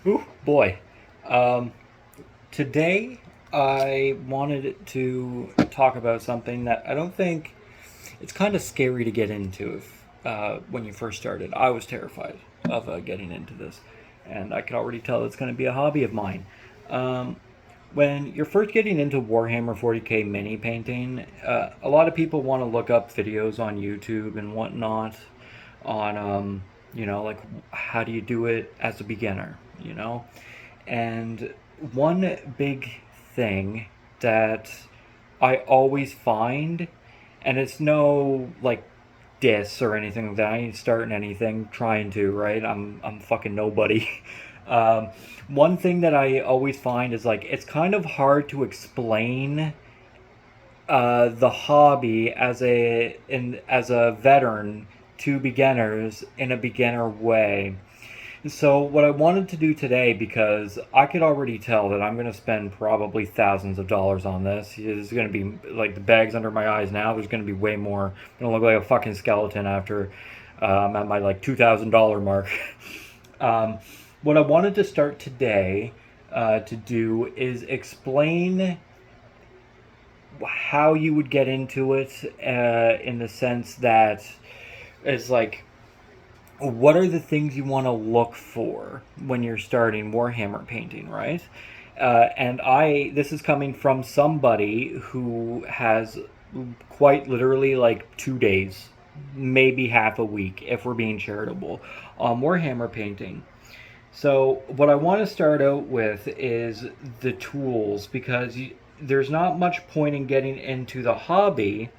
Ooh, boy. Um, Today I wanted to talk about something that I don't think it's kind of scary to get into. If when you first started, I was terrified of getting into this, and I could already tell it's going to be a hobby of mine. Um, when you're first getting into Warhammer 40K mini painting, a lot of people want to look up videos on YouTube and whatnot on, like how do you do it as a beginner, And one big thing that I always find, and it's no like diss or anything like that. I ain't starting anything, trying to, right? I'm fucking nobody. Um, One thing that I always find is like it's kind of hard to explain the hobby as a veteran to beginners in a beginner way. So what I wanted to do today, because I could already tell that I'm going to spend probably thousands of dollars on this. It's going to be like the bags under my eyes now. There's going to be way more. I'm going to look like a fucking skeleton after I'm at my like $2,000 mark. um, what I wanted to start today to do is explain how you would get into it in the sense that it's like what are the things you want to look for when you're starting Warhammer painting, right? This is coming from somebody who has quite literally like 2 days, maybe half a week, if we're being charitable, on Warhammer painting. So, what I want to start out with is the tools because there's not much point in getting into the hobby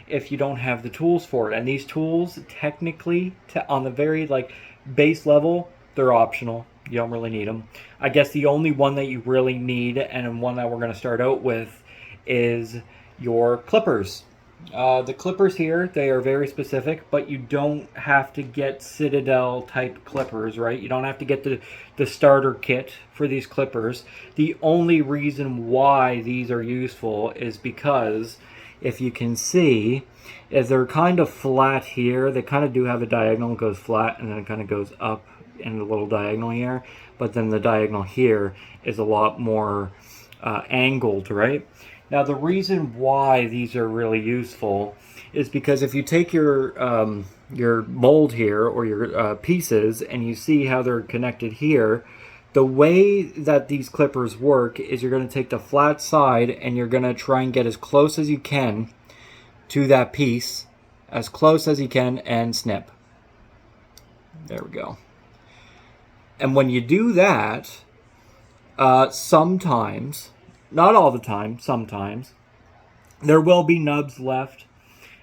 if you don't have the tools for it. And these tools, technically, on the very like base level, they're optional. You don't really need them. I guess the only one that you really need, and one that we're going to start out with, is your clippers. The clippers here, they are very specific, but you don't have to get Citadel type clippers, right? You don't have to get the starter kit for these clippers. The only reason why these are useful is because if you can see, is they're kind of flat here. They kind of do have a diagonal, it goes flat, and then it kind of goes up in the little diagonal here. But then the diagonal here is a lot more angled, right? Now, the reason why these are really useful is because if you take your mold here or your pieces and you see how they're connected here, the way that these clippers work is you're going to take the flat side and you're going to try and get as close as you can to that piece, as close as you can, and snip. There we go. And when you do that, sometimes, not all the time, sometimes, there will be nubs left.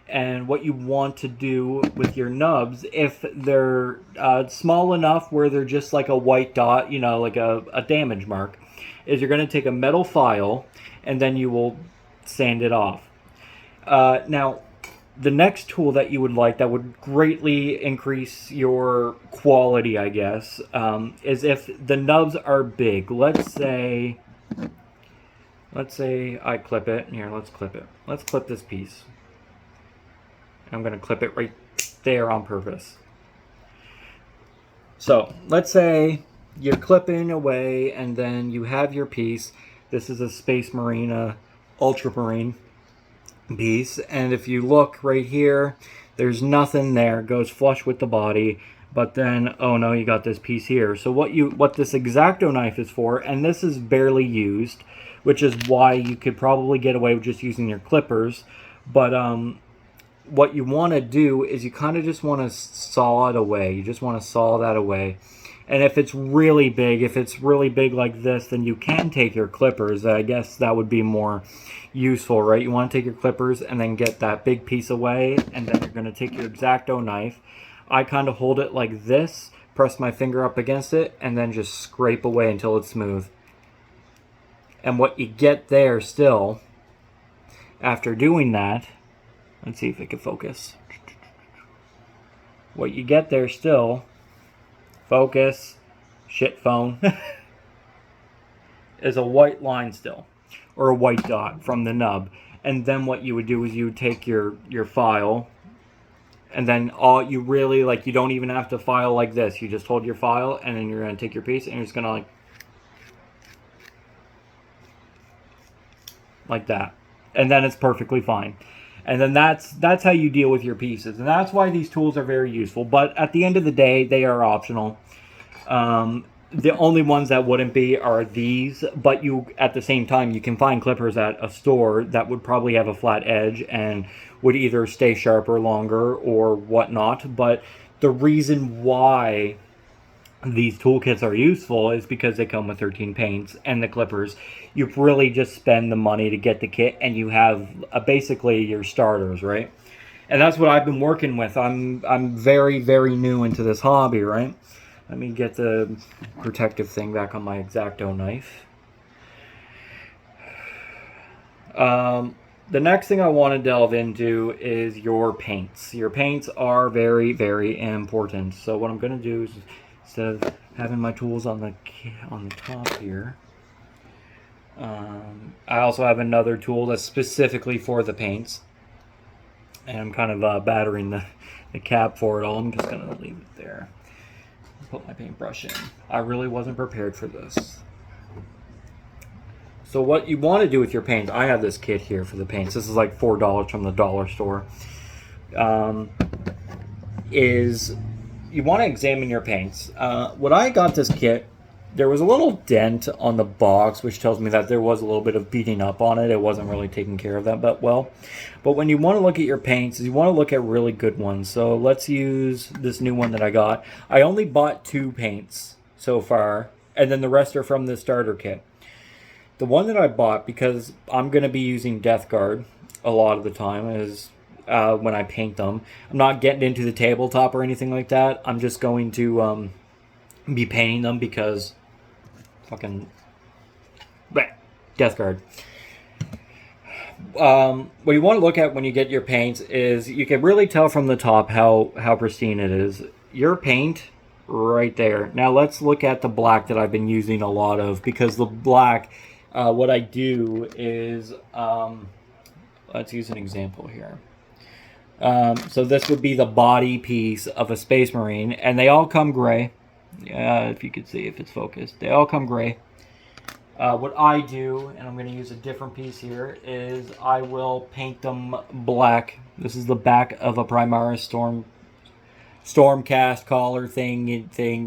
And what you want to do with your nubs, if they're small enough where they're just like a white dot, like a damage mark, is you're going to take a metal file and then you will sand it off. Now, the next tool that you would like that would greatly increase your quality, I guess, is if the nubs are big. Let's say I clip it. Here, let's clip it. Let's clip this piece. I'm going to clip it right there on purpose. So let's say you're clipping away and then you have your piece. This is a Space Marine Ultramarine piece. And if you look right here, there's nothing there. It goes flush with the body. But then, oh no, you got this piece here. So what this X-Acto knife is for, and this is barely used, which is why you could probably get away with just using your clippers. But what you want to do is you kind of just want to saw it away. You just want to saw that away. And if it's really big like this, then you can take your clippers. I guess that would be more useful, right? You want to take your clippers and then get that big piece away, and then you're going to take your X-Acto knife. I kind of hold it like this, press my finger up against it, and then just scrape away until it's smooth. And what you get there still, after doing that, let's see if it can focus. What you get there still, focus, shit phone, is a white line still, or a white dot from the nub. And then what you would do is you would take your file, And then all you really, like, you don't even have to file like this. You just hold your file, and then you're going to take your piece, and you're just going to, like that. And then it's perfectly fine. And then that's how you deal with your pieces. And that's why these tools are very useful. But at the end of the day, they are optional. The only ones that wouldn't be are these, but you, at the same time, you can find clippers at a store that would probably have a flat edge and would either stay sharper longer or whatnot. But the reason why these toolkits are useful is because they come with 13 paints and the clippers. You really just spend the money to get the kit, and you have basically your starters, right? And that's what I've been working with. I'm very, very new into this hobby, right? Let me get the protective thing back on my X-Acto knife. The next thing I want to delve into is your paints. Your paints are very, very important. So what I'm going to do is, instead of having my tools on the top here, I also have another tool that's specifically for the paints. And I'm kind of battering the cap for it all. I'm just going to leave it there. Put my paintbrush in. I really wasn't prepared for this. So what you want to do with your paints, I have this kit here for the paints. This is like $4 from the dollar store. Is you want to examine your paints. When I got this kit, there was a little dent on the box, which tells me that there was a little bit of beating up on it. It wasn't really taking care of that but well. But when you want to look at your paints, you want to look at really good ones. So let's use this new one that I got. I only bought 2 paints so far, and then the rest are from the starter kit. The one that I bought, because I'm going to be using Death Guard a lot of the time, is when I paint them. I'm not getting into the tabletop or anything like that. I'm just going to be painting them because fucking Death Guard. What you want to look at when you get your paints is you can really tell from the top how pristine it is. Your paint right there. Now let's look at the black that I've been using a lot of, because the black, what I do is, let's use an example here. So this would be the body piece of a Space Marine, and they all come gray. If you could see if it's focused, they all come gray. What I do, and I'm going to use a different piece here, is I will paint them black. This is the back of a Primaris Stormcast collar thing,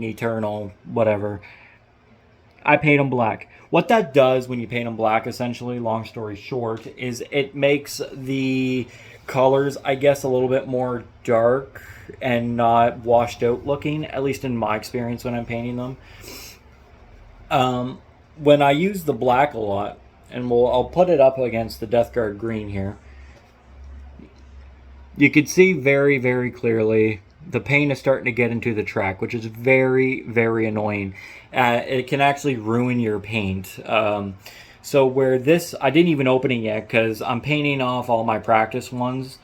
Eternal, whatever. I paint them black. What that does when you paint them black, essentially, long story short, is it makes the colors, I guess, a little bit more dark and not washed out looking, at least in my experience when I'm painting them. When I use the black a lot, and I'll put it up against the Death Guard green here, you can see very, very clearly the paint is starting to get into the track, which is very, very annoying. It can actually ruin your paint. So where this, I didn't even open it yet because I'm painting off all my practice ones.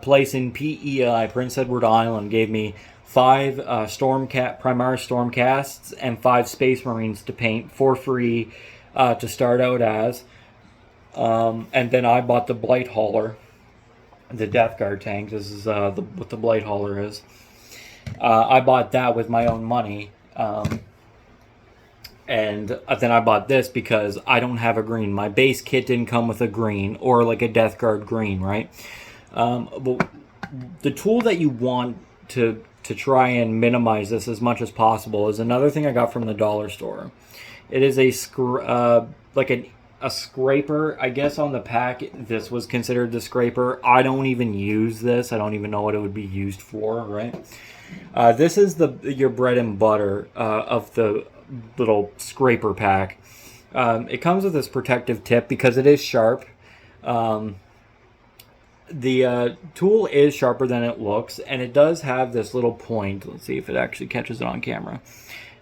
Place in PEI, Prince Edward Island, gave me 5 Primaris Stormcasts and 5 Space Marines to paint for free to start out as. And then I bought the Blight Hauler, the Death Guard tank. This is what the Blight Hauler is. I bought that with my own money. And then I bought this because I don't have a green. My base kit didn't come with a green or like a Death Guard green, right? But the tool that you want to try and minimize this as much as possible is another thing I got from the dollar store. It is a scraper. I guess on the pack this was considered the scraper. I don't even use this. I don't even know what it would be used for, right? This is your bread and butter of the little scraper pack. It comes with this protective tip because it is sharp. The tool is sharper than it looks, and it does have this little point. Let's see if it actually catches it on camera.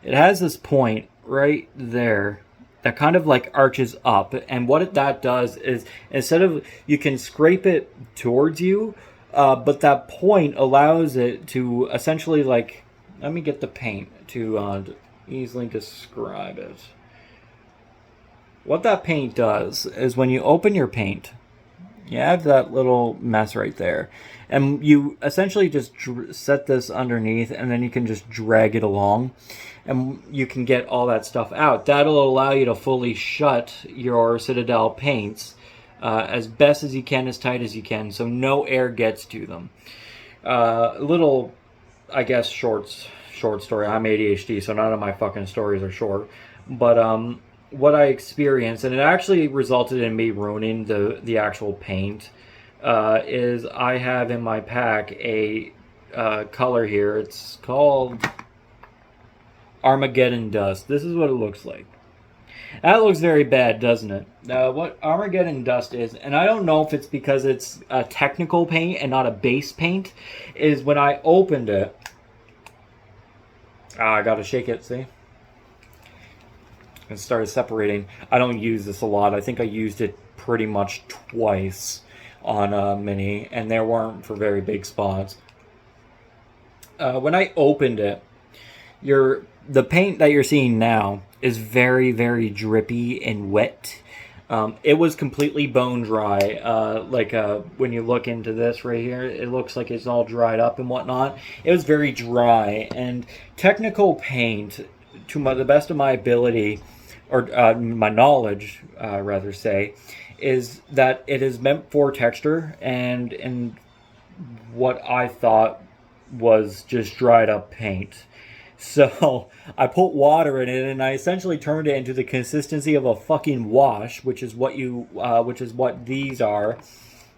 It has this point right there that kind of like arches up, and what that does is, instead of, you can scrape it towards you, but that point allows it to essentially, like, let me get the paint to easily describe it. What that paint does is when you open your paint, You have that little mess right there. And you essentially just set this underneath, and then you can just drag it along. And you can get all that stuff out. That'll allow you to fully shut your Citadel paints as best as you can, as tight as you can, so no air gets to them. Little, I guess, short story. I'm ADHD, so none of my fucking stories are short. But what I experienced, and it actually resulted in me ruining the actual paint, is I have in my pack a color here. It's called Armageddon Dust. This is what it looks like. That looks very bad, doesn't it? What Armageddon Dust is, and I don't know if it's because it's a technical paint and not a base paint, is when I opened it... I gotta shake it, see? It started separating. I don't use this a lot. I think I used it pretty much twice on Mini, and they weren't for very big spots. When I opened it, the paint that you're seeing now is very, very drippy and wet. It was completely bone dry. When you look into this right here, it looks like it's all dried up and whatnot. It was very dry. And technical paint, to the best of my ability, or my knowledge, rather say, is that it is meant for texture, and what I thought was just dried up paint. So I put water in it, and I essentially turned it into the consistency of a fucking wash, which is what these are,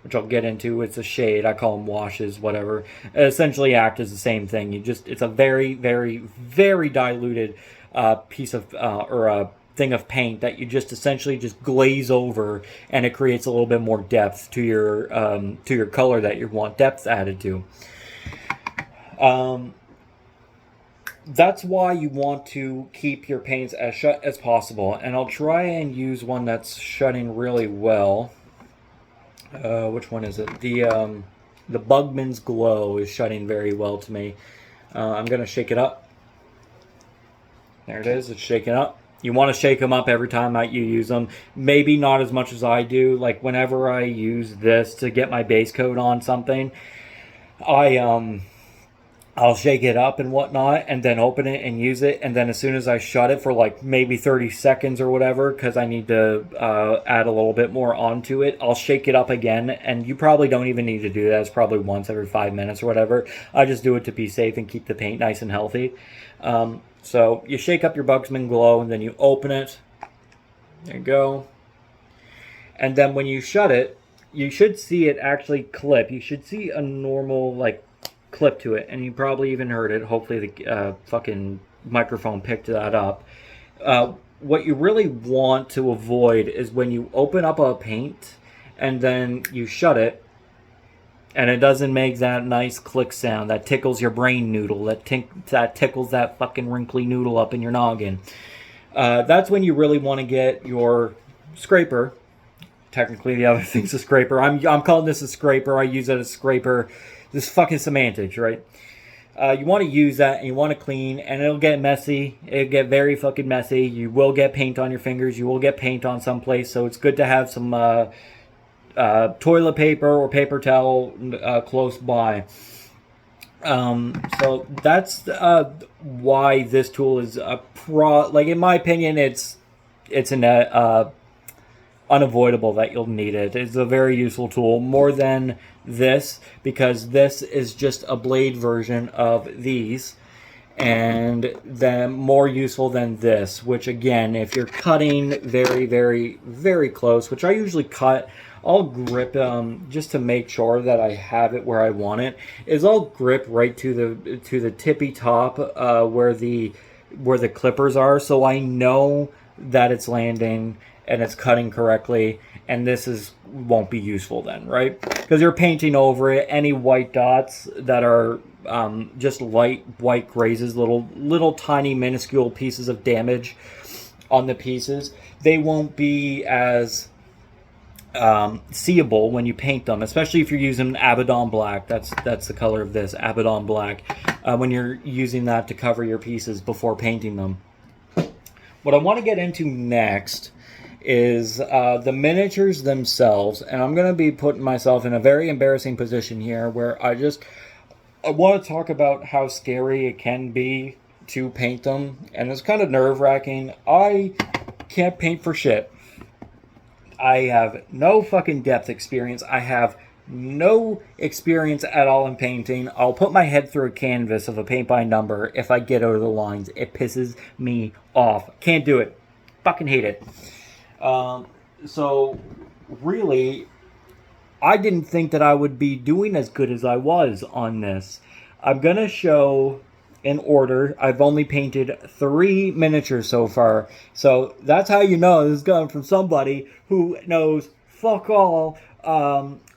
which I'll get into. It's a shade. I call them washes, whatever. It essentially act as the same thing. It's a very, very, very diluted piece of or a thing of paint that you just essentially just glaze over, and it creates a little bit more depth to your color that you want depth added to. That's why you want to keep your paints as shut as possible. And I'll try and use one that's shutting really well. Which one is it? The Bugman's Glow is shutting very well to me. I'm going to shake it up. There it is. It's shaking up. You want to shake them up every time you use them. Maybe not as much as I do. Like whenever I use this to get my base coat on something, I'll shake it up and whatnot, and then open it and use it. And then as soon as I shut it for like maybe 30 seconds or whatever, because I need to add a little bit more onto it, I'll shake it up again. And you probably don't even need to do that. It's probably once every 5 minutes or whatever. I just do it to be safe and keep the paint nice and healthy. So you shake up your Bugsman Glow, and then you open it. There you go. And then when you shut it, you should see it actually clip. You should see a normal, like, clip to it, and you probably even heard it. Hopefully the fucking microphone picked that up. What you really want to avoid is when you open up a paint and then you shut it and it doesn't make that nice click sound that tickles your brain noodle, that tickles that fucking wrinkly noodle up in your noggin. That's when you really want to get your scraper. Technically the other thing's a scraper. I'm calling this a scraper. I use it as a scraper. This fucking semantics, right? You want to use that, and you want to clean, and it'll get messy. It'll get very fucking messy. You will get paint on your fingers. You will get paint on someplace, so it's good to have some toilet paper or paper towel close by. So that's why this tool is like, in my opinion, it's an unavoidable that you'll need it. It's a very useful tool, more than this, because this is just a blade version of these, and then more useful than this, which again, if you're cutting very, very, very close, which I usually cut, I'll grip just to make sure that I have it where I want it, is I'll grip right to the tippy top where the clippers are, so I know that it's landing and it's cutting correctly, and this won't be useful then, right? Because you're painting over it. Any white dots that are just light white grazes, little tiny minuscule pieces of damage on the pieces, they won't be as seeable when you paint them, especially if you're using Abaddon Black. That's the color of this, Abaddon Black, when you're using that to cover your pieces before painting them. What I want to get into next is the miniatures themselves. And I'm going to be putting myself in a very embarrassing position here where I want to talk about how scary it can be to paint them. And it's kind of nerve-wracking. I can't paint for shit. I have no fucking depth experience. I have no experience at all in painting. I'll put my head through a canvas of a paint by number if I get over the lines. It pisses me off. Can't do it. Fucking hate it. So, really, I didn't think that I would be doing as good as I was on this. I'm going to show in order. I've only painted 3 miniatures so far. So that's how you know this is coming from somebody who knows fuck all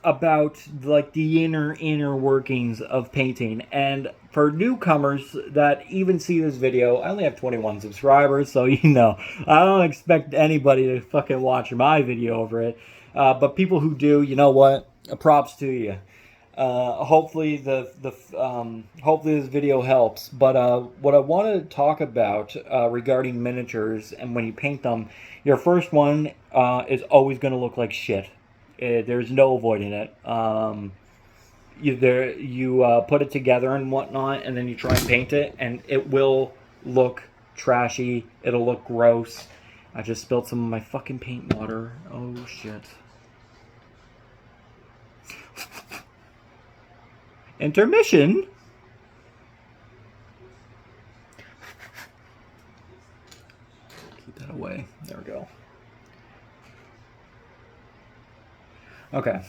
about like the inner workings of painting. And for newcomers that even see this video, I only have 21 subscribers, so you know, I don't expect anybody to fucking watch my video over it. But people who do, you know what? Props to you. Hopefully hopefully this video helps. But what I want to talk about regarding miniatures and when you paint them, your first one is always going to look like shit. There's no avoiding it. You put it together and whatnot, and then you try and paint it, and it will look trashy. It'll look gross. I just spilled some of my fucking paint water. Oh shit. Intermission? Keep that away. There we go. Okay.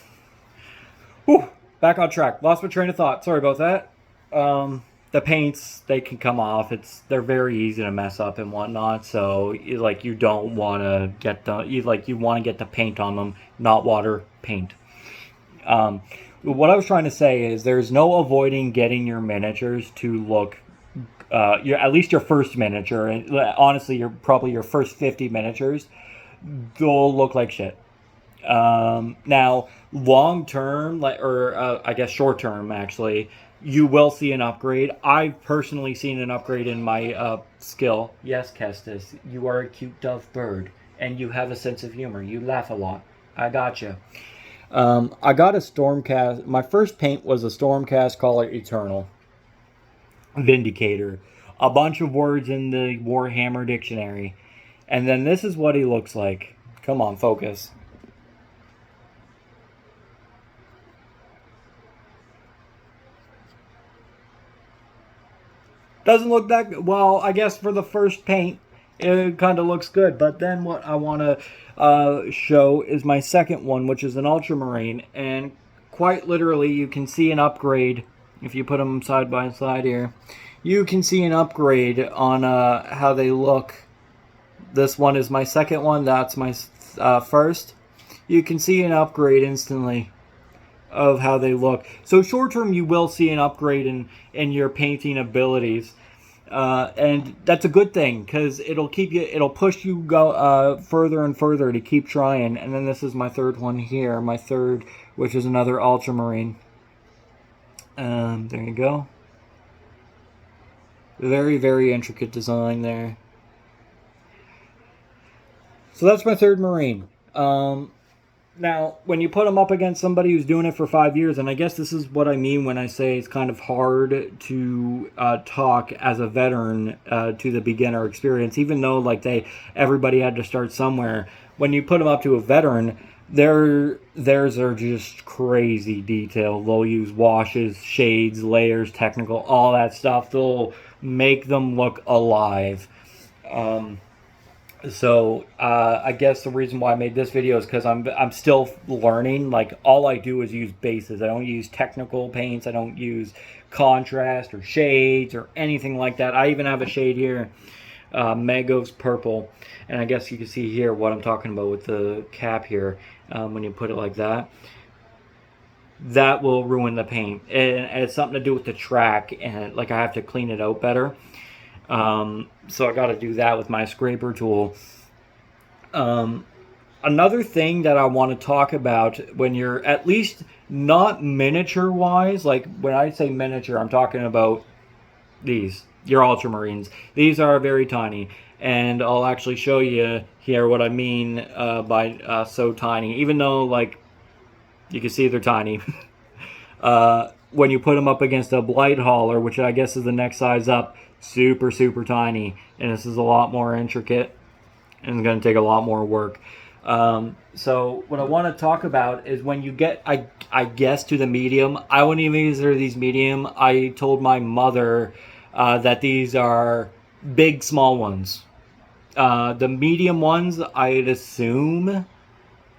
Whew. Back on track. Lost my train of thought. Sorry about that. The paints, they can come off. They're very easy to mess up and whatnot. So you don't want to get you want to get the paint on them, not water, paint. What I was trying to say is there's no avoiding getting your miniatures to look, at least your first miniature, and honestly, probably your first 50 miniatures, they'll look like shit. Now, long term, I guess short term, actually, you will see an upgrade. I've personally seen an upgrade in my skill. Yes, Kestis, you are a cute dove bird, and you have a sense of humor. You laugh a lot. I gotcha. I got a Stormcast. My first paint was a Stormcast Caller Eternal. Vindicator. A bunch of words in the Warhammer dictionary. And then this is what he looks like. Come on, focus. Doesn't look that good. Well, I guess for the first paint, it kind of looks good. But then what I want to show is my second one, which is an ultramarine. And quite literally, you can see an upgrade. If you put them side by side here, you can see an upgrade on how they look. This one is my second one. That's my first. You can see an upgrade instantly of how they look. So short term, you will see an upgrade in your painting abilities. And that's a good thing because it'll push you go further and further to keep trying. And then this is my third one here, which is another ultramarine. There you go. Very, very intricate design there. So that's my third marine. Now, when you put them up against somebody who's doing it for 5 years, and I guess this is what I mean when I say it's kind of hard to talk as a veteran to the beginner experience, even though everybody had to start somewhere. When you put them up to a veteran, theirs are just crazy detailed. They'll use washes, shades, layers, technical, all that stuff. They'll make them look alive. So I guess the reason why I made this video is because I'm still learning. Like, all I do is use bases. I don't use technical paints. I don't use contrast or shades or anything like that. I even have a shade here, Magos Purple, and I guess you can see here what I'm talking about with the cap here. When you put it like that, that will ruin the paint, and it's something to do with the track, and I have to clean it out better. So I got to do that with my scraper tool. Another thing that I want to talk about when you're at least not miniature wise, like when I say miniature, I'm talking about these, your ultramarines. These are very tiny, and I'll actually show you here what I mean by so tiny. Even though, like, you can see they're tiny. When you put them up against a blight hauler, which I guess is the next size up, super, super tiny. And this is a lot more intricate and it's going to take a lot more work. So what I want to talk about is when you get, I guess, to the medium. I wouldn't even consider these medium. I told my mother that these are big, small ones. The medium ones, I'd assume,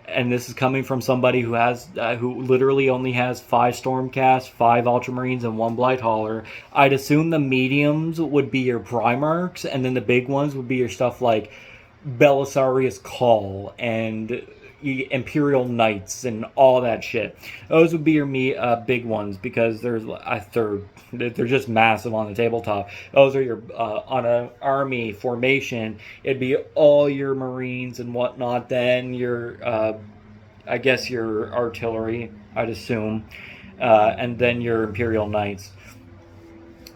and this is coming from somebody who has who literally only has 5 Stormcast, 5 Ultramarines, and 1 Blight Hauler. I'd assume the mediums would be your Primarchs, and then the big ones would be your stuff like Belisarius Call and Imperial Knights and all that shit. Those would be your big ones because they're just massive on the tabletop. Those are your on an army formation. It'd be all your Marines and whatnot. Then your I guess your artillery, I'd assume, and then your Imperial Knights.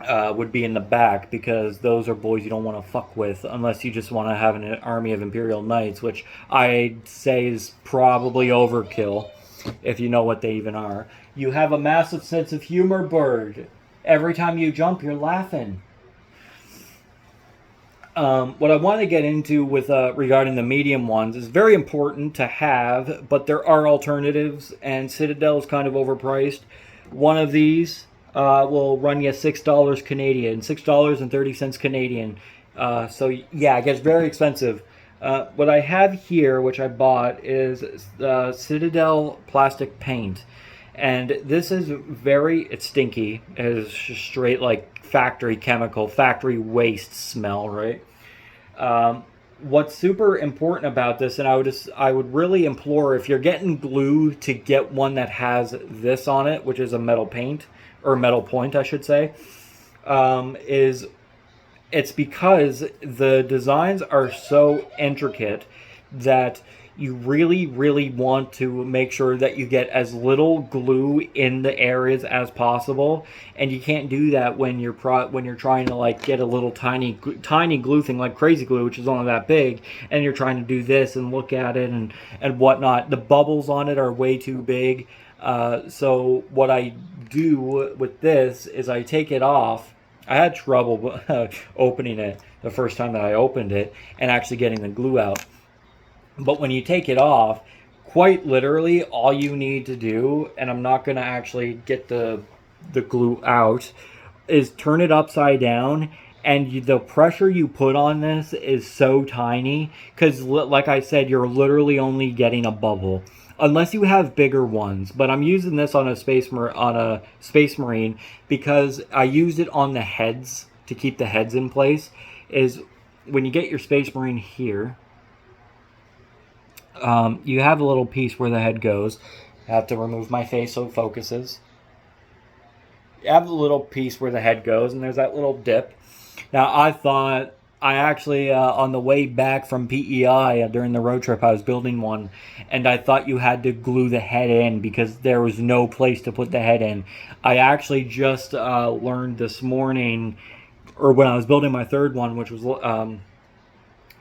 Would be in the back because those are boys you don't want to fuck with unless you just want to have an army of Imperial Knights, which I'd say is probably overkill if you know what they even are. You have a massive sense of humor, Bird. Every time you jump, you're laughing. What I want to get into with regarding the medium ones is very important to have, but there are alternatives, and Citadel is kind of overpriced. One of these will run you $6 Canadian, $6.30 Canadian. So yeah, it gets very expensive. What I have here, which I bought, is Citadel plastic paint, and this is it's stinky. It's just straight like factory chemical, factory waste smell, right? What's super important about this, and I would really implore if you're getting glue to get one that has this on it, which is a metal paint. Or metal point, I should say, is it's because the designs are so intricate that you really, really want to make sure that you get as little glue in the areas as possible, and you can't do that when you're trying to like get a little tiny glue thing like crazy glue, which is only that big, and you're trying to do this and look at it and whatnot. The bubbles on it are way too big. So what I do with this is I take it off. I had trouble opening it the first time that I opened it and actually getting the glue out. But when you take it off, quite literally all you need to do, and I'm not going to actually get the glue out, is turn it upside down. And the pressure you put on this is so tiny because, like I said, you're literally only getting a bubble. Unless you have bigger ones, but I'm using this on a Space Marine because I used it on the heads to keep the heads in place. Is when you get your Space Marine here, you have a little piece where the head goes. I have to remove my face so it focuses. You have the little piece where the head goes, and there's that little dip. Now I actually, on the way back from PEI during the road trip, I was building one, and I thought you had to glue the head in because there was no place to put the head in. I actually just learned this morning, or when I was building my third one, which was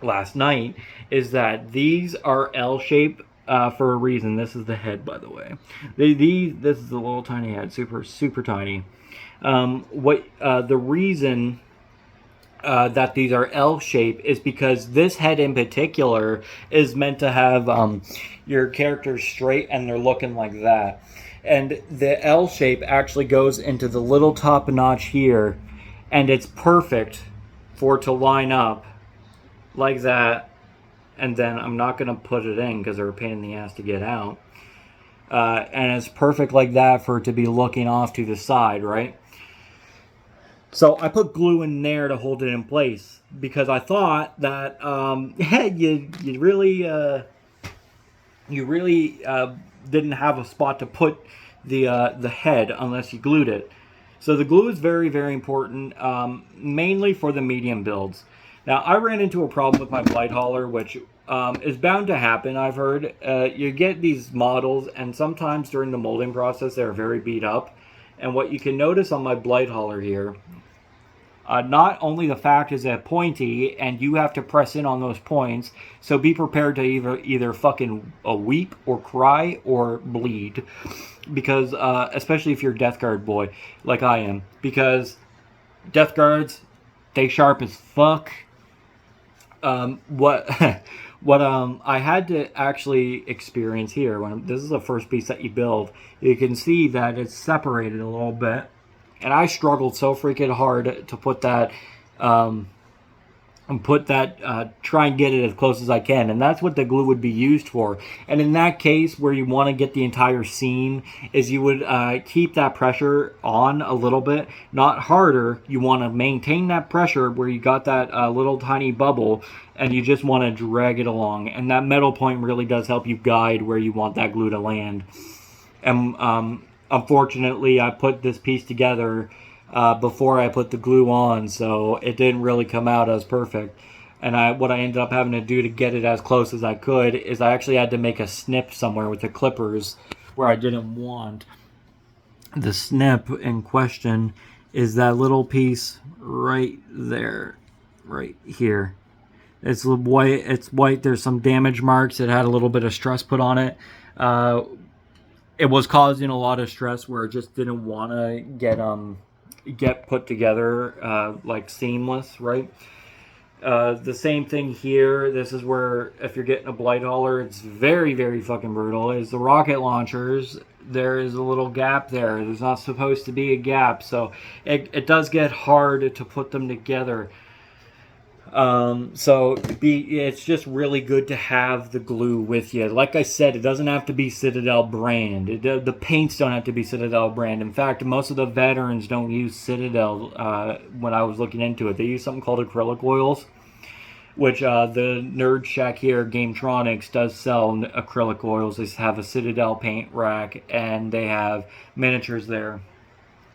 last night, is that these are L-shaped for a reason. This is the head, by the way. This is a little tiny head, super, super tiny. The reason that these are L-shaped is because this head in particular is meant to have your characters straight and they're looking like that. And the L shape actually goes into the little top notch here, and it's perfect for it to line up like that. And then I'm not going to put it in because they're a pain in the ass to get out. And it's perfect like that for it to be looking off to the side, right? So I put glue in there to hold it in place because I thought that you really didn't have a spot to put the head unless you glued it. So the glue is very, very important, mainly for the medium builds. Now I ran into a problem with my Blight Hauler, which is bound to happen. I've heard you get these models, and sometimes during the molding process they're very beat up. And what you can notice on my Blight Hauler here, Not only the fact is it pointy, and you have to press in on those points, so be prepared to either fucking weep or cry or bleed, because especially if you're a Death Guard boy like I am, because Death Guards, they sharp as fuck. What what I had to actually experience here, when this is the first piece that you build, you can see that it's separated a little bit, and I struggled so freaking hard to put that try and get it as close as I can, and that's what the glue would be used for. And in that case, where you want to get the entire scene, is you would keep that pressure on a little bit, not harder. You want to maintain that pressure where you got that little tiny bubble, and you just want to drag it along, and that metal point really does help you guide where you want that glue to land. And unfortunately, I put this piece together before I put the glue on, so it didn't really come out as perfect. And what I ended up having to do to get it as close as I could is I actually had to make a snip somewhere with the clippers where I didn't want. The snip in question is that little piece right there, right here. It's white. It's white. There's some damage marks. It had a little bit of stress put on it. It was causing a lot of stress where it just didn't want to get put together like seamless, right? The same thing here. This is where, if you're getting a blight hauler, it's very, very fucking brutal. Is the rocket launchers, there is a little gap there. There's not supposed to be a gap, so it does get hard to put them together. It's just really good to have the glue with you. Like I said, it doesn't have to be Citadel brand. The paints don't have to be Citadel brand. In fact, most of the veterans don't use Citadel. When I was looking into it, they use something called acrylic oils, which the Nerd Shack here, Gametronics, does sell acrylic oils. They have a Citadel paint rack, and they have miniatures there,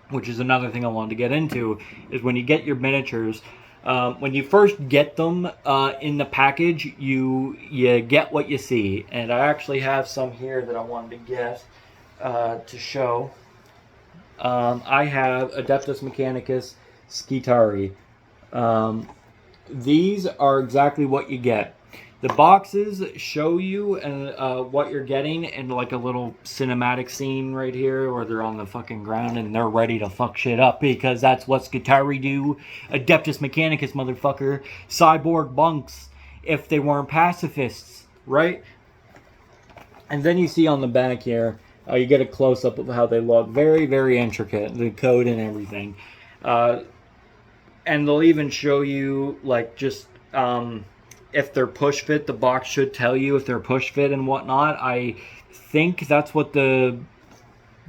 which is another thing I wanted to get into, is when you get your miniatures, when you first get them in the package, you get what you see. And I actually have some here that I wanted to get to show. I have Adeptus Mechanicus Skitari. These are exactly what you get. The boxes show you what you're getting in like a little cinematic scene right here, where they're on the fucking ground and they're ready to fuck shit up, because that's what Skitari do. Adeptus Mechanicus, motherfucker. Cyborg bunks if they weren't pacifists, right? And then you see on the back here, you get a close-up of how they look. Very, very intricate, the code and everything. And they'll even show you, like, just if they're push fit. The box should tell you if they're push fit and whatnot. I think that's what the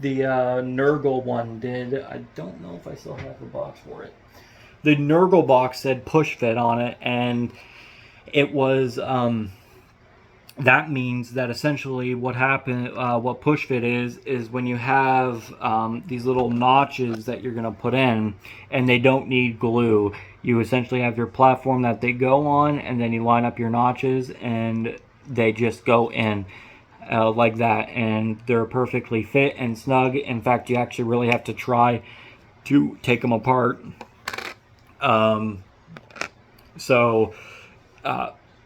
Nurgle one did. I don't know if I still have the box for it. The Nurgle box said push fit on it, and it was that means that essentially what happened, what push fit is when you have these little notches that you're going to put in, and they don't need glue. You essentially have your platform that they go on, and then you line up your notches, and they just go in like that, and they're perfectly fit and snug. In fact, you actually really have to try to take them apart.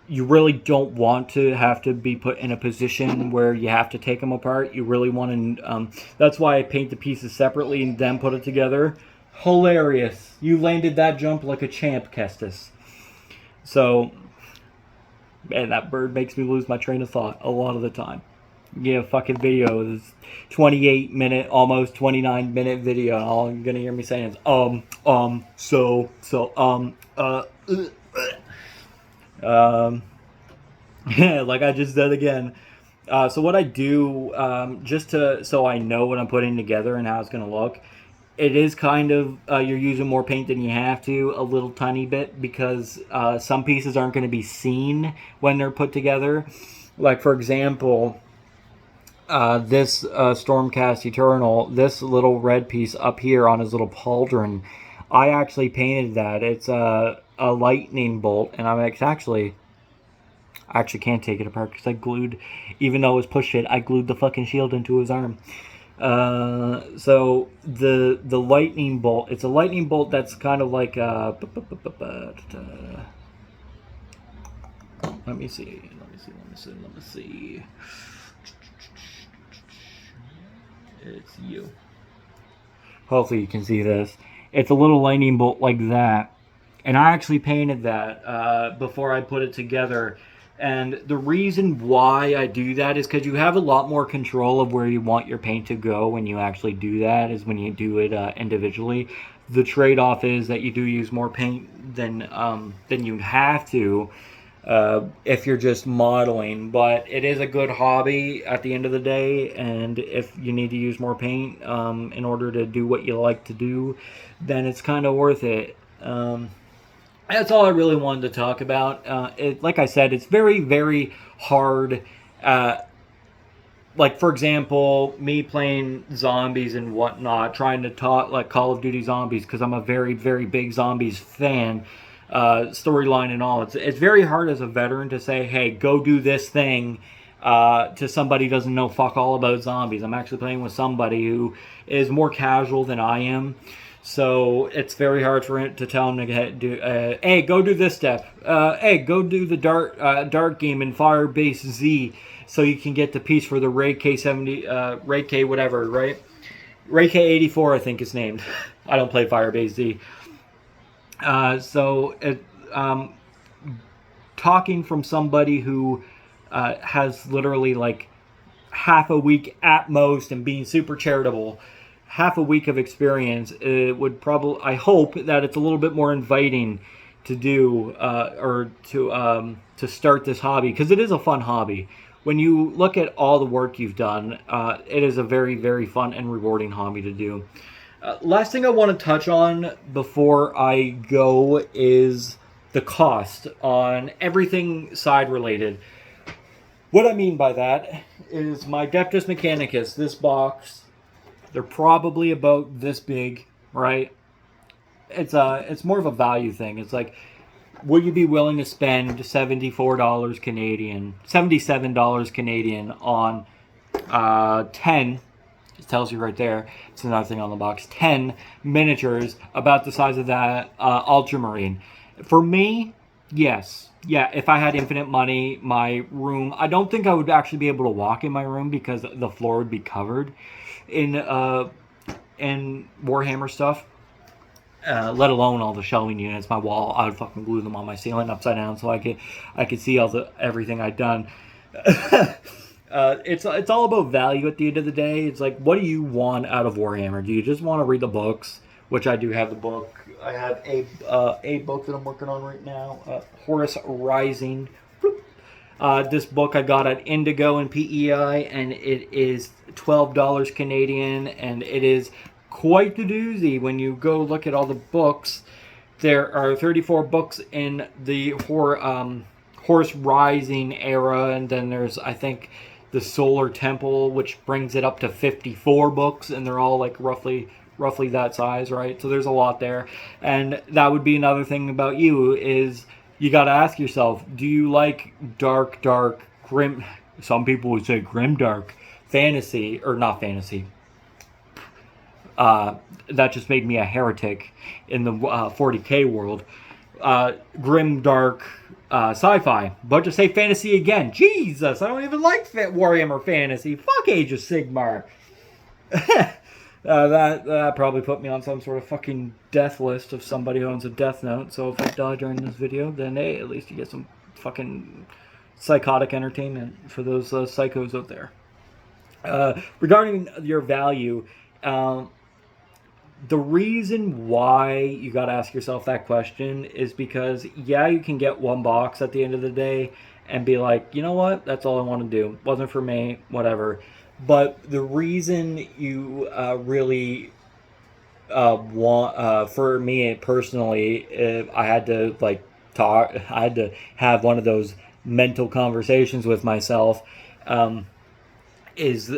You really don't want to have to be put in a position where you have to take them apart. You really want to... that's why I paint the pieces separately and then put it together. Hilarious. You landed that jump like a champ, Kestis. So, man, that bird makes me lose my train of thought a lot of the time. Yeah, fucking video. This 28-minute, almost 29-minute video, and all you're gonna hear me saying is, yeah, like I just did again. So what I do, so I know what I'm putting together and how it's gonna look, it is kind of, you're using more paint than you have to, a little tiny bit, because some pieces aren't going to be seen when they're put together. Like, for example, this Stormcast Eternal, this little red piece up here on his little pauldron, I actually painted that. It's a lightning bolt, and I actually can't take it apart because I glued, even though it was push fit, I glued the fucking shield into his arm. So the lightning bolt, it's a lightning bolt that's kind of like let me see. It's you. Hopefully you can see this. It's a little lightning bolt like that. And I actually painted that before I put it together. And the reason why I do that is because you have a lot more control of where you want your paint to go when you actually do that, is when you do it individually. The trade-off is that you do use more paint than you'd have to if you're just modeling, but it is a good hobby at the end of the day, and if you need to use more paint in order to do what you like to do, then it's kind of worth it. That's all I really wanted to talk about. Like I said, it's very, very hard. Like, for example, me playing zombies and whatnot, trying to talk like Call of Duty Zombies, because I'm a very, very big zombies fan, storyline and all. It's very hard as a veteran to say, hey, go do this thing to somebody who doesn't know fuck all about zombies. I'm actually playing with somebody who is more casual than I am. So it's very hard for him to tell him to do. Hey, go do this step. Hey, go do the dart game in Firebase Z, so you can get the piece for the Raid K70, Raid K whatever, right? Raid K84, I think it's named. I don't play Firebase Z. Talking from somebody who has literally like half a week at most, and being super charitable, half a week of experience, it would probably, I hope that it's a little bit more inviting to do or to start this hobby, because it is a fun hobby. When you look at all the work you've done, it is a very, very fun and rewarding hobby to do. Last thing I want to touch on before I go is the cost on everything side related. What I mean by that is my Deptus Mechanicus, this box, they're probably about this big, right? It's more of a value thing. It's like, would you be willing to spend $74 Canadian, $77 Canadian on 10, it tells you right there, it's another thing on the box, 10 miniatures about the size of that Ultramarine? For me, yes. Yeah, if I had infinite money, my room, I don't think I would actually be able to walk in my room because the floor would be covered in Warhammer stuff, let alone all the shelving units. My wall, I would fucking glue them on my ceiling upside down so I could see everything I'd done. It's all about value at the end of the day. It's like, what do you want out of Warhammer? Do you just want to read the books, which I do have the book. I have a book that I'm working on right now, Horus Rising. This book I got at Indigo and PEI, and it is $12 Canadian, and it is quite the doozy. When you go look at all the books, there are 34 books in the Horus Rising era, and then there's, I think, the Solar Temple, which brings it up to 54 books, and they're all like roughly that size, right? So there's a lot there. And that would be another thing about you, is you got to ask yourself, do you like dark, grim, some people would say grimdark fantasy, or not fantasy. That just made me a heretic in the 40K world. Grim, dark, sci-fi. But to say fantasy again. Jesus, I don't even like Warhammer Fantasy. Fuck Age of Sigmar. That probably put me on some sort of fucking death list of somebody who owns a Death Note. So if I die during this video, then hey, at least you get some fucking psychotic entertainment for those psychos out there. Regarding your value, the reason why you got to ask yourself that question is because, yeah, you can get one box at the end of the day and be like, you know what, that's all I want to do. Wasn't for me, whatever. But the reason you really want, for me personally, I had to I had to have one of those mental conversations with myself, is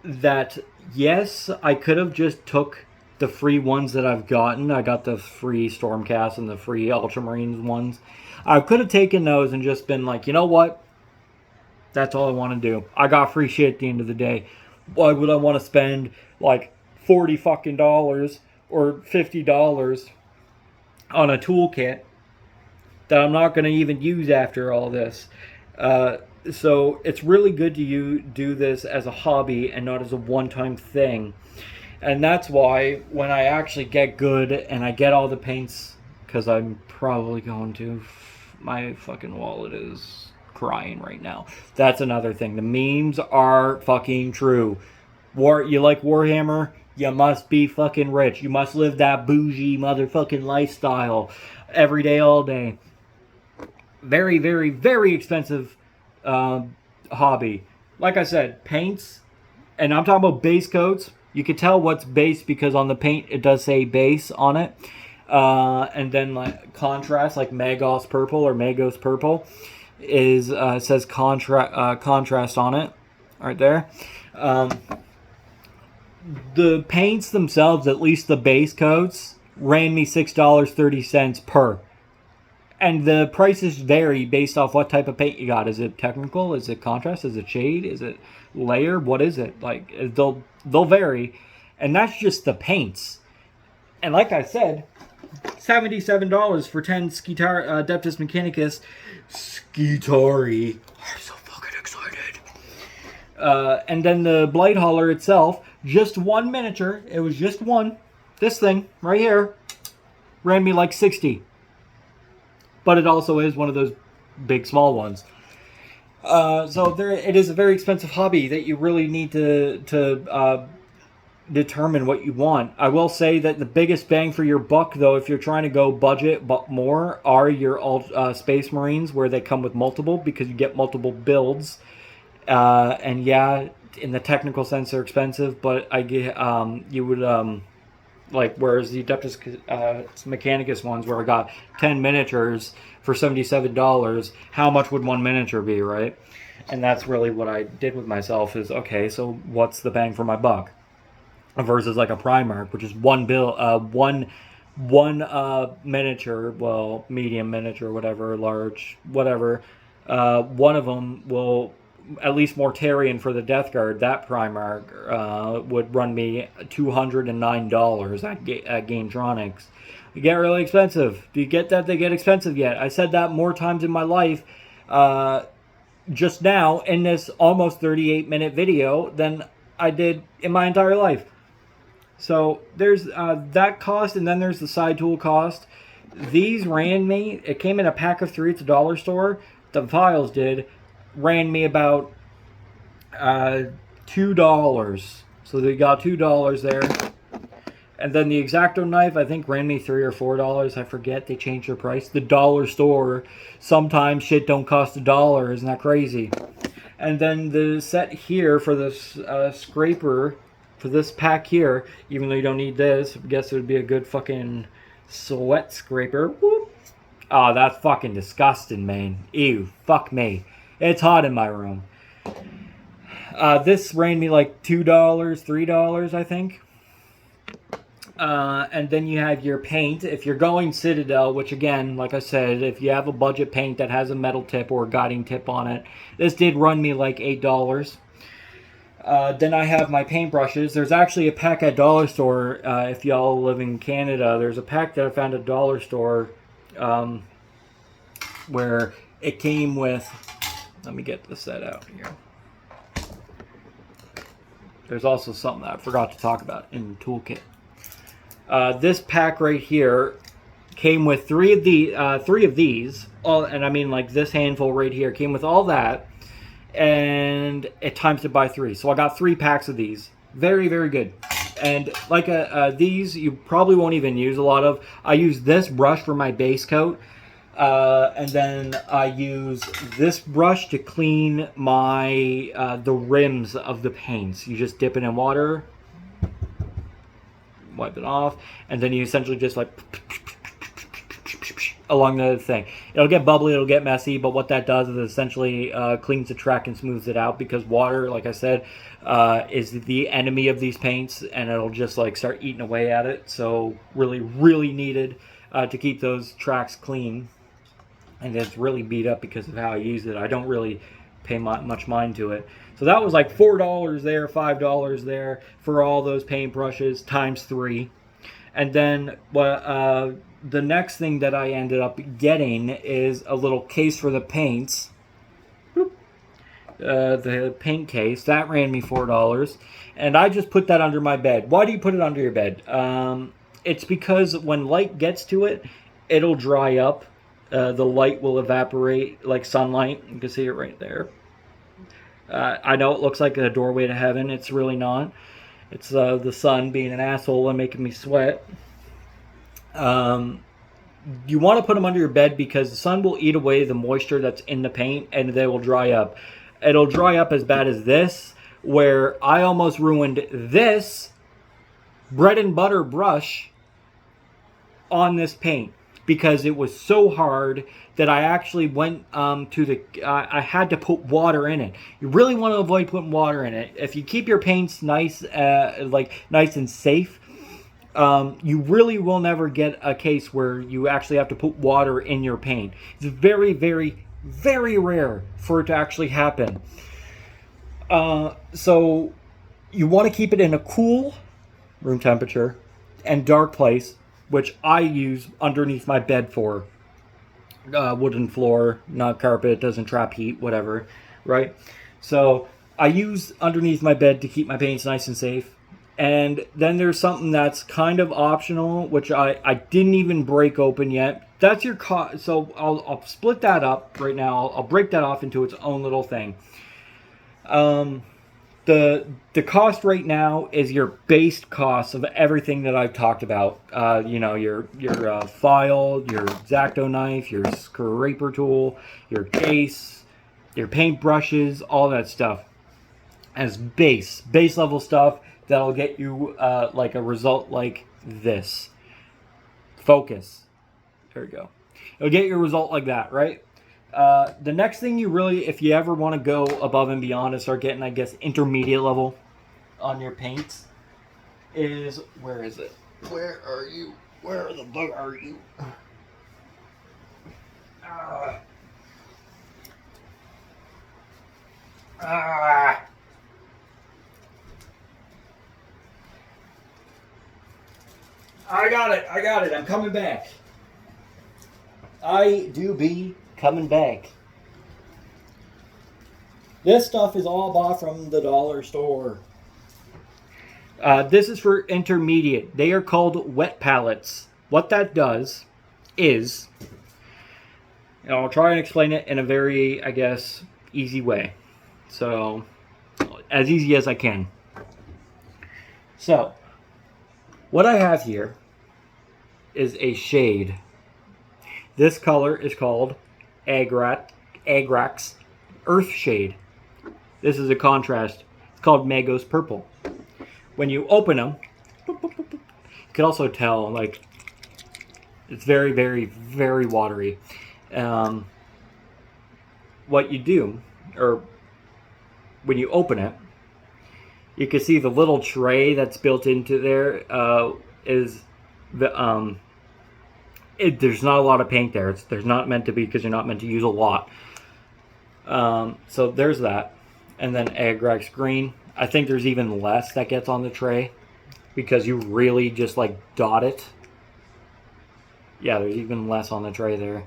that yes, I could have just took the free ones that I've gotten. I got the free Stormcast and the free Ultramarines ones. I could have taken those and just been like, you know what? That's all I want to do. I got free shit at the end of the day. Why would I want to spend like $40 fucking dollars or $50 on a toolkit that I'm not going to even use after all this? So it's really good to you do this as a hobby and not as a one-time thing. And that's why when I actually get good and I get all the paints, because I'm probably going to, my fucking wallet is crying right now. That's another thing. The memes are fucking true. You like Warhammer? You must be fucking rich. You must live that bougie motherfucking lifestyle every day, all day. Very, very, very expensive hobby. Like I said, paints, and I'm talking about base coats. You can tell what's base because on the paint it does say base on it. And then like contrast, like Magos purple or Magos purple, is says contrast on it, right there. The paints themselves, at least the base coats, ran me $6.30 per. And the prices vary based off what type of paint you got. Is it technical? Is it contrast? Is it shade? Is it layer? What is it? Like they'll vary, and that's just the paints. And like I said, $77 for 10 Skitar Adeptus Mechanicus Skitari. I'm so fucking excited. And then the Blight Hauler itself, just one miniature. It was just one. This thing right here ran me like 60. But it also is one of those big, small ones. So it is a very expensive hobby that you really need to determine what you want. I will say that the biggest bang for your buck, though, if you're trying to go budget but more, are your Space Marines, where they come with multiple, because you get multiple builds. And yeah, in the technical sense, they're expensive, but I get you would like, whereas the Adeptus Mechanicus ones, where I got 10 miniatures for $77, how much would one miniature be, right? And that's really what I did with myself is, okay, so what's the bang for my buck? Versus like a Primarch, which is one miniature, well, medium miniature, whatever, large, whatever. One of them will, at least Mortarion for the Death Guard, that Primarch would run me $209 at Gametronics. They get really expensive. Do you get that they get expensive yet? I said that more times in my life just now in this almost 38-minute video than I did in my entire life. So there's that cost, and then there's the side tool cost. These ran me, it came in a pack of 3 at the dollar store. The files did. Ran me about $2. So they got $2 there. And then the X-Acto knife, I think, ran me $3 or $4. I forget. They changed their price. The dollar store, sometimes shit don't cost $1. Isn't that crazy? And then the set here for this scraper, for this pack here, even though you don't need this, I guess it would be a good fucking sweat scraper. Whoop. Oh, that's fucking disgusting, man. Ew. Fuck me. It's hot in my room. This ran me like $2, $3, I think. And then you have your paint. If you're going Citadel, which again, like I said, if you have a budget paint that has a metal tip or a guiding tip on it, this did run me like $8. Then I have my paintbrushes. There's actually a pack at Dollar Store. If y'all live in Canada, there's a pack that I found at Dollar Store where it came with... Let me get the set out here. There's also something that I forgot to talk about in the toolkit. This pack right here came with three of these. And I mean, like, this handful right here came with all that. And it times it by 3. So I got 3 packs of these. Very, very good. And like these, you probably won't even use a lot of. I use this brush for my base coat. And then I use this brush to clean my the rims of the paints. You just dip it in water, wipe it off, and then you essentially just like along the thing. It'll get bubbly, it'll get messy, but what that does is essentially cleans the track and smooths it out, because water, like I said, is the enemy of these paints, and it'll just like start eating away at it. So really, really needed to keep those tracks clean. And it's really beat up because of how I use it. I don't really pay much mind to it. So that was like $4 there, $5 there for all those paintbrushes times 3. And then the next thing that I ended up getting is a little case for the paints. The paint case. That ran me $4. And I just put that under my bed. Why do you put it under your bed? It's because when light gets to it, it'll dry up. The light will evaporate like sunlight. You can see it right there. I know it looks like a doorway to heaven. It's really not. It's the sun being an asshole and making me sweat. You want to put them under your bed because the sun will eat away the moisture that's in the paint and they will dry up. It'll dry up as bad as this, where I almost ruined this bread and butter brush on this paint because it was so hard that I actually went I had to put water in it. You really want to avoid putting water in it. If you keep your paints nice and safe, you really will never get a case where you actually have to put water in your paint. It's very, very, very rare for it to actually happen. So you want to keep it in a cool room temperature and dark place, which I use underneath my bed for. Wooden floor, not carpet, doesn't trap heat, whatever, right? So I use underneath my bed to keep my paints nice and safe. And then there's something that's kind of optional, which I didn't even break open yet. That's your cost. So I'll split that up right now. I'll break that off into its own little thing. The cost right now is your base cost of everything that I've talked about. Your file, your X-Acto knife, your scraper tool, your case, your paint brushes, all that stuff as base level stuff that'll get you like a result like this. Focus. There we go. It'll get you a result like that, right? The next thing you really, if you ever want to go above and beyond and start getting, I guess, intermediate level on your paints is, where is it? Where are you? Where the fuck are you? I got it. I'm coming back. I do be coming back. This stuff is all bought from the dollar store. This is for intermediate. They are called wet palettes. What that does is, and I'll try and explain it in a very, I guess, easy way. So, as easy as I can. So, what I have here is a shade. This color is called Agrax Earth Shade. This is a contrast. It's called Magos Purple. When you open them, you can also tell, like, it's very, very, very watery. What you do, or when you open it, you can see the little tray that's built into there is the there's not a lot of paint there. There's not meant to be because you're not meant to use a lot. So there's that. And then Agrax Green. I think there's even less that gets on the tray because you really just like dot it. Yeah, there's even less on the tray there.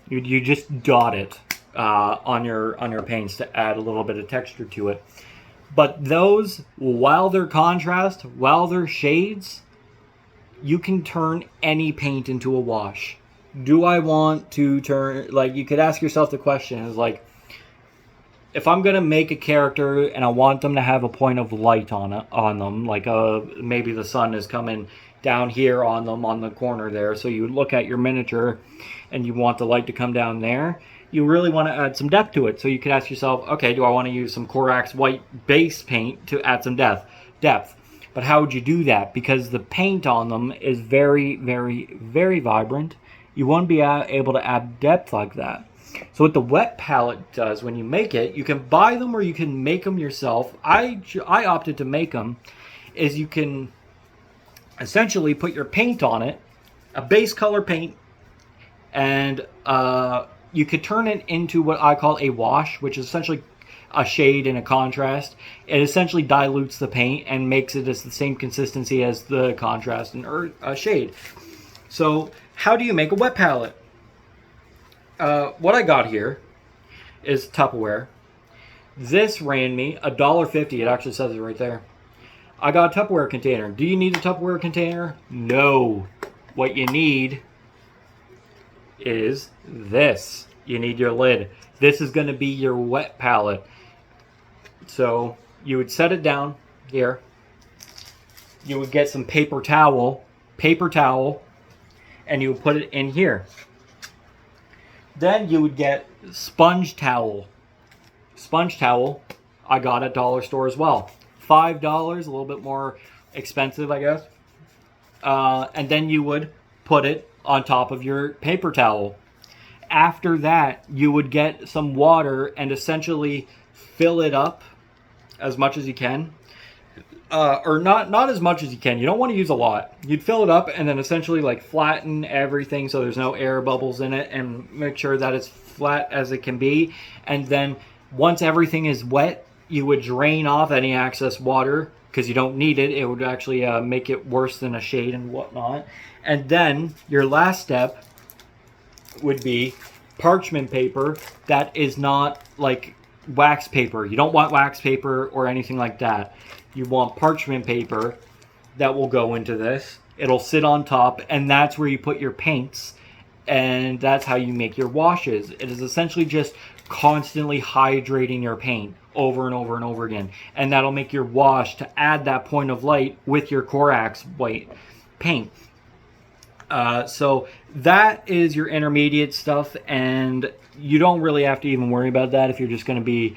You just dot it on your paints to add a little bit of texture to it. But those, while they're contrast, while they're shades, you can turn any paint into a wash. Do I want to turn, like, you could ask yourself the question, is like, if I'm going to make a character and I want them to have a point of light on them, like maybe the sun is coming down here on them on the corner there, so you look at your miniature and you want the light to come down there, you really want to add some depth to it. So you could ask yourself, okay, do I want to use some Corax white base paint to add some depth? But how would you do that? Because the paint on them is very, very, very vibrant. You won't be able to add depth like that. So what the wet palette does when you make it, you can buy them or you can make them yourself. I opted to make them. Is you can essentially put your paint on it, a base color paint, and you could turn it into what I call a wash, which is essentially a shade and a contrast. It essentially dilutes the paint and makes it as the same consistency as the contrast and a shade. So how do you make a wet palette? What I got here is Tupperware. This ran me $1.50. It actually says it right there. I got a Tupperware container. Do you need a Tupperware container? No. What you need is this. You need your lid. This is going to be your wet palette. So you would set it down here. You would get some paper towel, and you would put it in here. Then you would get sponge towel. Sponge towel, I got at dollar store as well. $5, a little bit more expensive, I guess. And then you would put it on top of your paper towel. After that, you would get some water and essentially fill it up as much as you can. Or not as much as you can. You don't want to use a lot. You'd fill it up and then essentially like flatten everything so there's no air bubbles in it, and make sure that it's flat as it can be. And then once everything is wet, you would drain off any excess water because you don't need it. It would actually make it worse than a shade and whatnot. And then your last step would be parchment paper that is not like wax paper. You don't want wax paper or anything like that. You want parchment paper that will go into this. It'll sit on top, and that's where you put your paints, and that's how you make your washes. It is essentially just constantly hydrating your paint over and over and over again, and that'll make your wash to add that point of light with your Corax white paint. So that is your intermediate stuff, and you don't really have to even worry about that if you're just going to be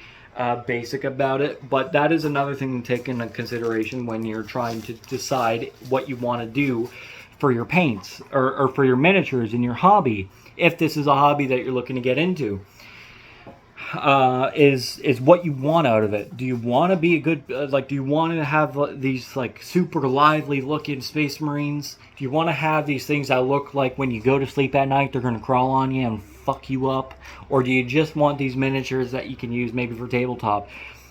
basic about it. But that is another thing to take into consideration when you're trying to decide what you want to do for your paints or for your miniatures in your hobby. If this is a hobby that you're looking to get into, is what you want out of it. Do you want to be a good, do you want to have these like super lively looking Space Marines? Do you want to have these things that look like when you go to sleep at night they're going to crawl on you and fuck you up? Or do you just want these miniatures that you can use maybe for tabletop?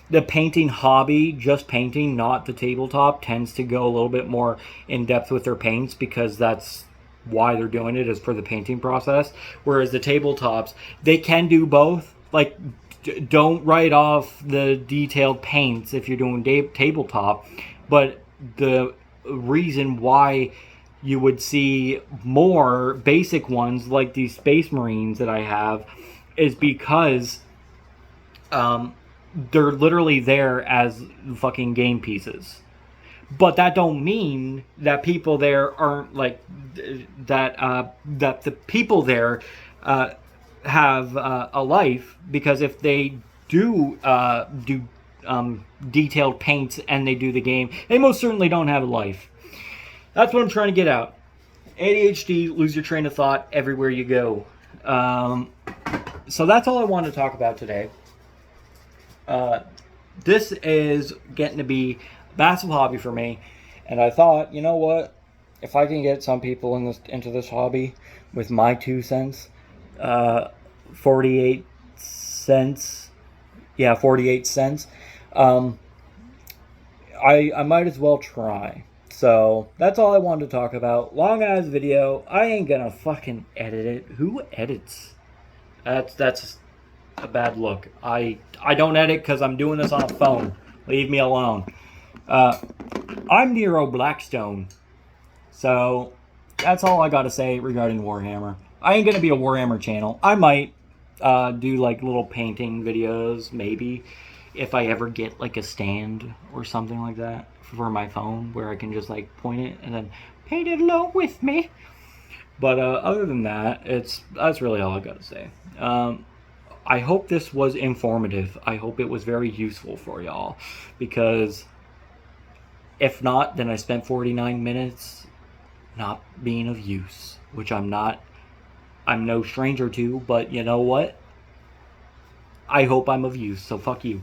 The painting hobby, just painting, not the tabletop, tends to go a little bit more in depth with their paints because that's why they're doing it, is for the painting process. Whereas the tabletops, they can do both. Like, don't write off the detailed paints if you're doing tabletop, but the reason why you would see more basic ones like these Space Marines that I have is because they're literally there as fucking game pieces. But that don't mean that people there aren't like that. That the people there have a life, because if they do detailed paints and they do the game, they most certainly don't have a life. That's what I'm trying to get out. ADHD, lose your train of thought everywhere you go. So that's all I wanted to talk about today. This is getting to be a massive hobby for me, and I thought, you know what? If I can get some people into this hobby with my 2 cents, 48 cents. Yeah, 48 cents. I might as well try. So that's all I wanted to talk about. Long ass video. I ain't gonna fucking edit it. Who edits? That's a bad look. I don't edit because I'm doing this on a phone. Leave me alone. I'm Nero Blackstone. So that's all I gotta say regarding Warhammer. I ain't gonna be a Warhammer channel. I might do like little painting videos, maybe, if I ever get like a stand or something like that for my phone where I can just like point it and then paint it along with me. But other than that, that's really all I gotta say. I hope this was informative. I hope it was very useful for y'all, because if not, then I spent 49 minutes not being of use, which I'm no stranger to, but you know what? I hope I'm of use, so fuck you.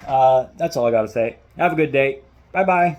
That's all I gotta say. Have a good day. Bye-bye.